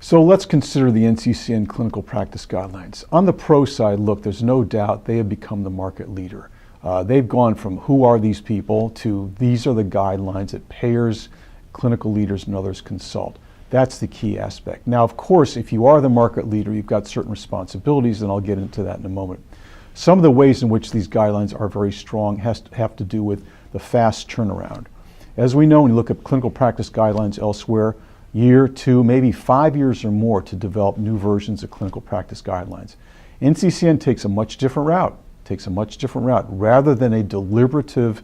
So let's consider the NCCN clinical practice guidelines. On the pro side, look, there's no doubt they have become the market leader. They've gone from who are these people to these are the guidelines that payers, clinical leaders, and others consult. That's the key aspect. Now, of course, if you are the market leader, you've got certain responsibilities, and I'll get into that in a moment. Some of the ways in which these guidelines are very strong have to do with the fast turnaround. As we know, when you look at clinical practice guidelines elsewhere, year, 2, maybe 5 years or more to develop new versions of clinical practice guidelines. NCCN takes a much different route. Rather than a deliberative,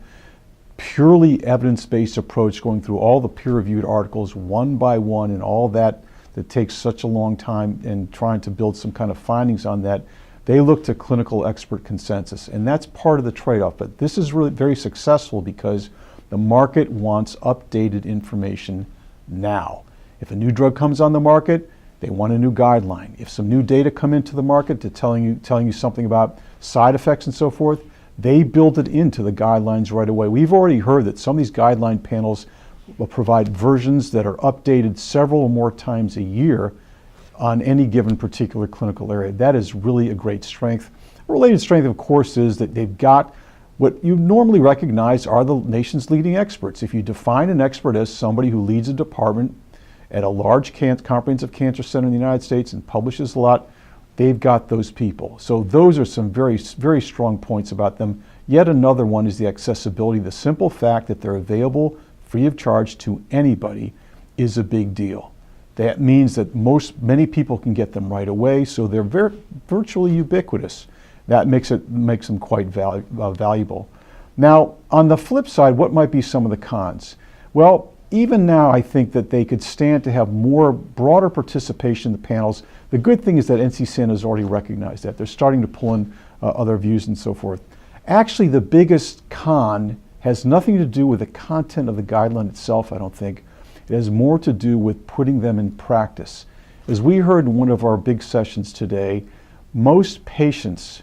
purely evidence-based approach going through all the peer-reviewed articles one by one and all that takes such a long time and trying to build some kind of findings on that, they look to clinical expert consensus, and that's part of the trade-off. But this is really very successful because the market wants updated information now. If a new drug comes on the market, they want a new guideline. If some new data come into the market to telling you something about side effects and so forth, they build it into the guidelines right away. We've already heard that some of these guideline panels will provide versions that are updated several or more times a year on any given particular clinical area. That is really a great strength. A related strength, of course, is that they've got what you normally recognize are the nation's leading experts. If you define an expert as somebody who leads a department at a large comprehensive cancer center in the United States and publishes a lot, they've got those people. So those are some very, very strong points about them. Yet another one is the accessibility. The simple fact that they're available free of charge to anybody is a big deal. That means that many people can get them right away, so they're virtually ubiquitous. That makes them quite valuable. Now, on the flip side, what might be some of the cons? Well, even now, I think that they could stand to have broader participation in the panels. The good thing is that NCCN has already recognized that. They're starting to pull in other views and so forth. Actually, the biggest con has nothing to do with the content of the guideline itself, I don't think. It has more to do with putting them in practice. As we heard in one of our big sessions today, most patients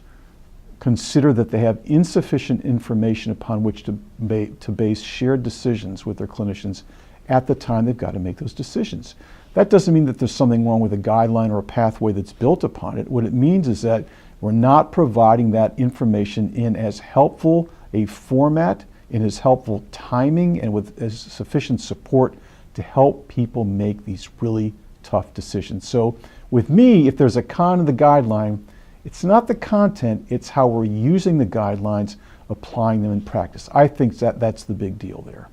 consider that they have insufficient information upon which to base shared decisions with their clinicians at the time they've got to make those decisions. That doesn't mean that there's something wrong with a guideline or a pathway that's built upon it. What it means is that we're not providing that information in as helpful a format, in as helpful timing, and with as sufficient support to help people make these really tough decisions. So with me, if there's a con of the guideline, it's not the content, it's how we're using the guidelines, applying them in practice. I think that's the big deal there.